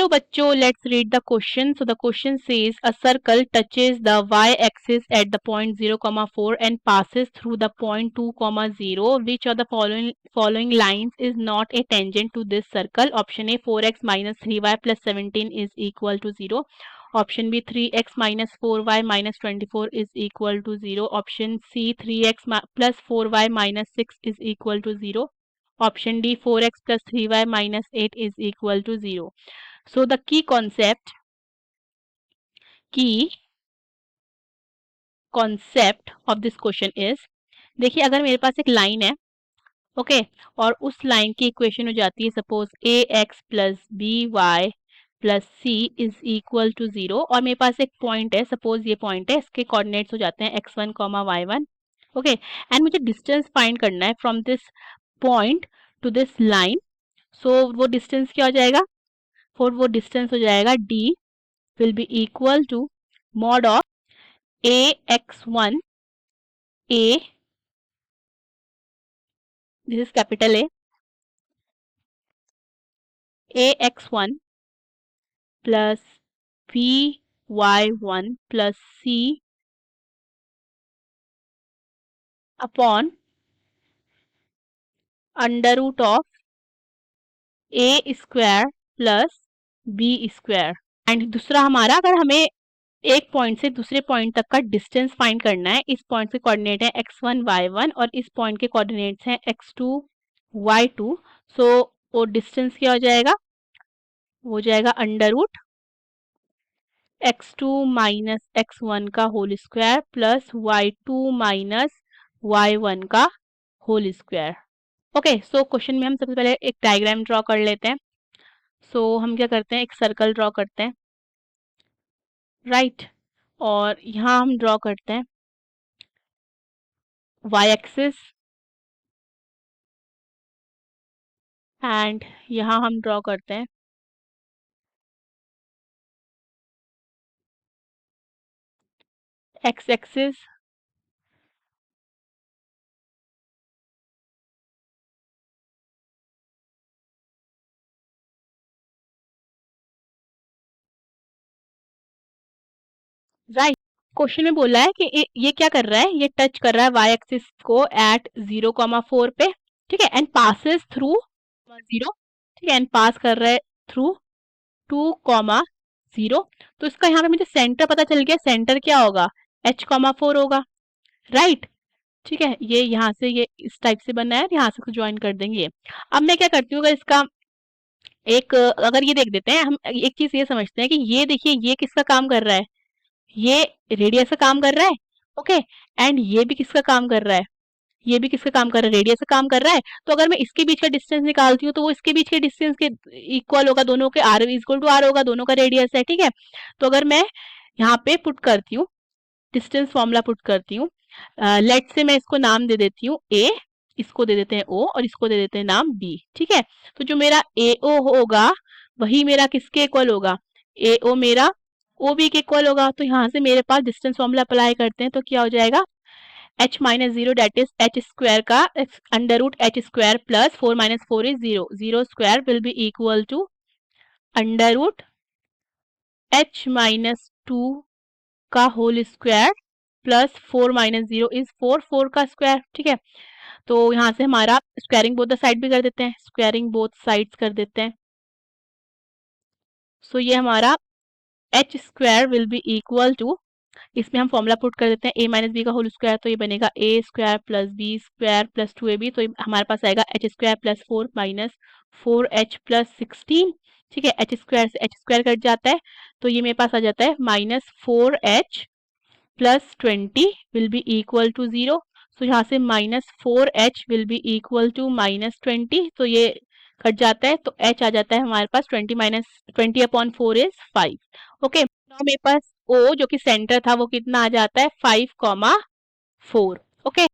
चलो बच्चों, let's read the question. So the question says a circle touches the y axis at the point 0,4 and passes through the point 2,0. Which of the following lines is not a tangent to this circle? Option A, 4x minus 3y plus 17 is equal to 0. Option B, 3x minus 4y minus 24 is equal to 0. Option C, 3x plus 4y minus 6 is equal to 0. Option D, 4x plus 3y minus 8 is equal to 0. So the key concept of this question is, देखिए अगर मेरे पास एक line है, okay, और उस line की equation हो जाती है suppose A X plus B Y plus C is equal to 0, और मेरे पास एक पॉइंट है, सपोज ये पॉइंट है, इसके कोऑर्डिनेट्स हो जाते हैं x1 comma y1, okay, and मुझे डिस्टेंस फाइंड करना है from this point to this line. So वो डिस्टेंस क्या हो जाएगा? वो डिस्टेंस हो जाएगा d will be equal to mod of ax1 a, this is capital ax1 plus by1 plus c upon under root of a square plus b square. And दूसरा हमारा, अगर हमें एक पॉइंट से दूसरे पॉइंट तक का डिस्टेंस फाइंड करना है, इस पॉइंट के कोऑर्डिनेट है x1 y1 और इस पॉइंट के कोऑर्डिनेट्स हैं x2 y2. सो वो डिस्टेंस क्या हो जाएगा? वो हो जाएगा under root x2 minus x1 का whole square plus y2 minus y1 का whole square. Okay, so question में हम सबसे पहले एक डायग्राम ड्रॉ कर लेते हैं. सो हम क्या करते हैं, एक सर्कल ड्रॉ करते हैं, राइट, और यहाँ हम ड्रॉ करते हैं y एक्सिस एंड यहाँ हम ड्रॉ करते हैं x एक्सिस, राइट. क्वेश्चन में बोला है कि ये क्या कर रहा है, ये टच कर रहा है y एक्सिस को एट 0,4 पे, ठीक है, एंड पासेस थ्रू 0, ठीक है, एंड पास कर रहा है थ्रू 2,0. तो इसका यहाँ पे मुझे सेंटर पता चल गया, सेंटर क्या होगा, h,4 होगा, राइट. ठीक है, ये यहाँ से ये इस टाइप से बना है, यहाँ से ज्वाइन कर देंगे. अब मैं क्या करती हूँ, अगर इसका एक, अगर ये देख देते हैं हम, एक चीज ये समझते हैं कि ये देखिए ये किसका काम कर रहा है, ये रेडियस का काम कर रहा है, ओके, एंड ये भी किसका काम कर रहा है, ये भी किसका काम कर रहा है, रेडियस का काम कर रहा है. तो अगर मैं इसके बीच का डिस्टेंस निकालती हूँ तो वो इसके बीच के डिस्टेंस के इक्वल होगा, दोनों के r इक्वल टू r होगा, दोनों का रेडियस है, ठीक है. तो अगर मैं यहाँ पे पुट करती हूँ, डिस्टेंस फॉर्मूला पुट करती हूँ, लेट से मैं इसको नाम दे देती हूँ a, इसको दे देते हैं o और इसको दे देते हैं नाम b, ठीक है. तो जो मेरा AO होगा वही मेरा किसके इक्वल होगा, AO मेरा OB के इक्वल होगा. तो यहाँ से मेरे पास डिस्टेंस फॉर्मूला अप्लाई करते हैं तो क्या हो जाएगा, h minus 0 that is h square का under root h square plus 4 minus 4 is 0, 0 square will be equal to under root h minus 2 का whole square plus 4 minus 0 is 4, 4 का स्क्वायर, ठीक है. तो यहाँ से हमारा स्क्वायरिंग बोथ द साइड भी कर देते हैं, स्क्वायरिंग बोथ साइड्स कर देते हैं. सो ये हमारा h square will be equal to, इसमें हम फॉर्मूला पुट कर देते हैं a माइनस बी का होल स्क्वायर, तो ये बनेगा a square plus B square plus 2ab, तो हमारे पास आएगा h square plus 4 minus 4h plus 16, ठीक है. h स्क्वायर से h स्क्वायर कट जाता है तो ये मेरे पास आ जाता है minus 4h plus 20 will be equal to 0. So यहाँ से minus 4h will be equal to minus 20, तो ये कट जाता है तो h आ जाता है हमारे पास 20 minus 20 upon 4 is 5, okay. Now मेरे पास O जो कि सेंटर था वो कितना आ जाता है 5,4, ओके.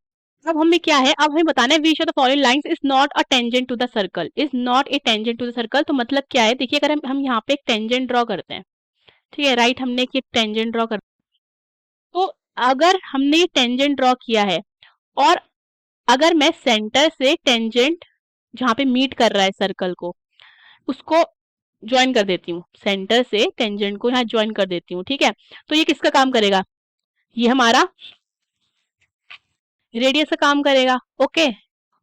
अब हमें क्या है, अब हमें बताना है which of the following lines is not a tangent to the circle, is not a tangent to the circle. तो मतलब क्या है, देखिए अगर हम यहाँ पे एक टेंजेंट ड्रॉ करते हैं, ठीक है, राइट, हमने एक टेंजेंट ड्रॉ कर, तो अगर हमने ये टेंजेंट ड्रॉ किया है और अगर मैं सेंटर से टेंजेंट जहाँ पे मीट कर रहा है सर्कल को, उसको ज्वाइन कर देती हूँ, सेंटर से टेंजेंट को यहाँ ज्वाइन कर देती हूँ, ठीक है। तो ये किसका काम करेगा, ये हमारा रेडियस का काम करेगा। Okay,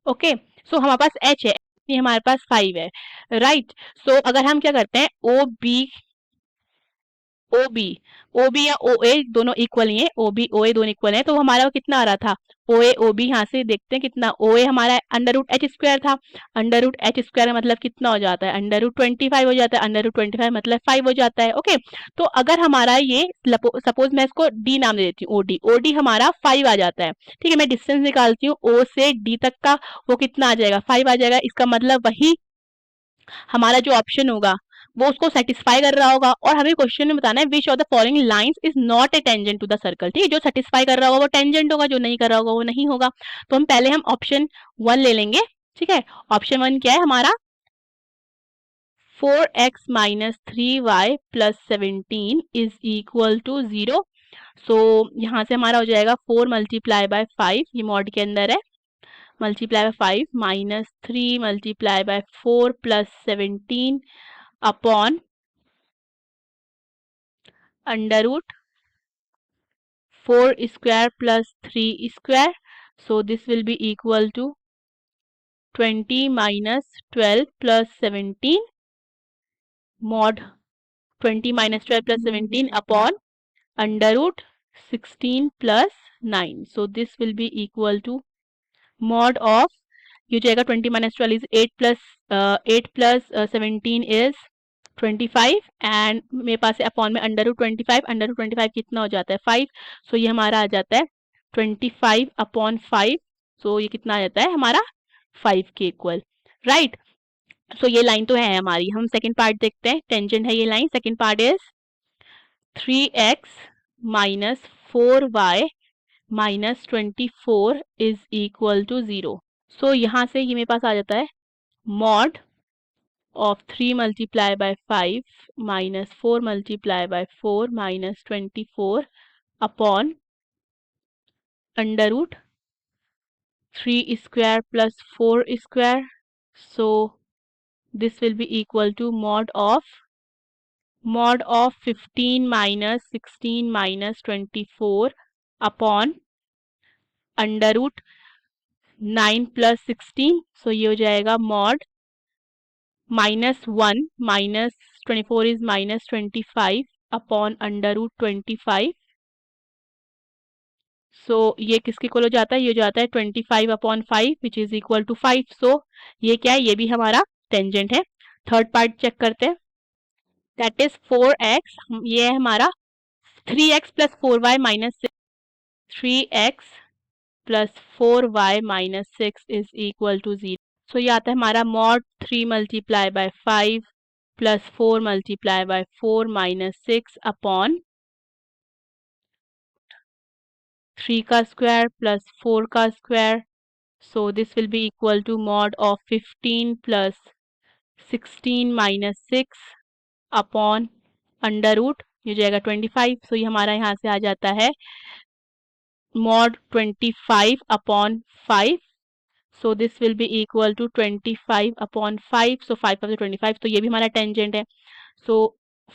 okay. सो हमारे पास एच है, ये हमारे पास 5 है, राइट। सो अगर हम क्या करते हैं, O B, O B, O B या ओ ए दोनों इक्वल ही है, ओ बी ओ ए दोनों इक्वल है, तो हमारा कितना आ रहा था, ओ ए ओ बी, यहाँ से देखते हैं कितना, ओ ए हमारा अंडर रूट एच स्क्वायर था, अंडर रूट एच स्क्वायर मतलब कितना हो जाता है, अंडर रूट 25 हो जाता है, अंडर रूट 25 मतलब 5 हो जाता है। ओके, तो अगर हमारा ये सपोज मैं इसको डी नाम दे देती हूँ, ओडी, ओडी हमारा 5 आ जाता है, ठीक है। मैं डिस्टेंस निकालती हूँ ओ से डी तक का, वो कितना आ जाएगा, 5 आ जाएगा। इसका मतलब वही हमारा जो ऑप्शन होगा वो उसको सेटिस्फाई कर रहा होगा। और हमें क्वेश्चन में बताना है which of the following lines is not a tangent to the circle, ठीक है। जो सेटिस्फाई कर रहा होगा वो टेंजेंट होगा, जो नहीं कर रहा होगा वो नहीं होगा। तो हम पहले हम ऑप्शन 1 ले लेंगे, ठीक है। ऑप्शन 1 क्या है हमारा, 4x minus 3y plus 17 is equal to 0। So यहाँ से हमारा हो जाएगा 4 मल्टीप्लाई बाय 5, ये मॉड के अंदर है, multiply by 5 minus 3 multiply by 4 plus 17 upon under root 4 square plus 3 square. So this will be equal to 20 minus 12 plus 17 mod 20 minus 12 plus 17 upon under root 16 plus 9. So this will be equal to mod of, ये जाएगा 20 minus 12 is 8 plus 17 is 25 and मेरे पास है upon में under root 25, under root 25 कितना हो जाता है 5। So ये हमारा आ जाता है 25 अपॉन 5। सो ये कितना आ जाता है हमारा 5 के इक्वल, राइट। सो ये लाइन तो है हमारी। हम सेकंड पार्ट देखते हैं, टेंजेंट है ये line. Second part is 3x minus 4y minus 24 is equal to 0। So यहाँ से ये मेरे पास आ जाता है mod of 3 multiplied by 5 minus 4 multiplied by 4 minus 24 upon under root 3 square plus 4 square. So this will be equal to mod of 15 minus 16 minus 24 upon under root 9 plus 16. So ये हो जाएगा mod minus 1 minus 24 is minus 25 upon under root 25। So ये किसके equal हो जाता है, ये हो जाता है 25 upon 5 which is equal to 5। So ये क्या है, ये भी हमारा टेंजेंट है। थर्ड पार्ट चेक करते हैं, दैट इज 4x, ये है हमारा 3x plus 4y minus 6, 3x plus 4y minus 6 is equal to 0। So ये आता है हमारा mod 3 multiply by 5 plus 4 multiply by 4 minus 6 upon 3 का स्क्वायर प्लस 4 का square. So this will be equal to mod of 15 plus 16 minus 6 upon under root, ये जाएगा 25। So ये हमारा यहाँ से आ जाता है mod 25 upon 5। So this will be equal to 25 upon 5। So 5 of 25, तो ये भी हमारा टेंजेंट है। सो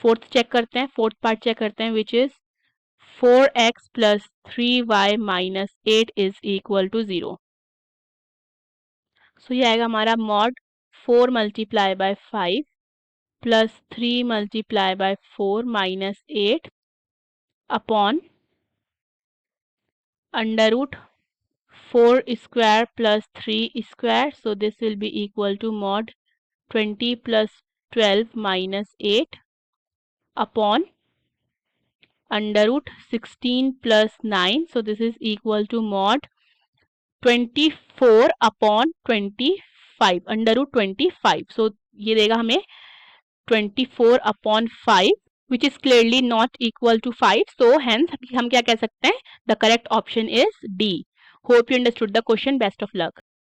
फोर्थ चेक करते हैं, फोर्थ पार्ट चेक करते हैं which is 4x plus 3y minus 8 is equal to 0। So ये आएगा हमारा mod 4 multiply by 5 plus 3 multiply by 4 minus 8 upon under root 4 square plus 3 square. So this will be equal to mod 20 plus 12 minus 8 upon under root 16 plus 9. So this is equal to mod 24 upon 25 under root 25. So ये देगा हमें 24 upon 5 which is clearly not equal to 5. So hence हम क्या कह सकते हैं, the correct option is D. Hope you understood the question. Best of luck.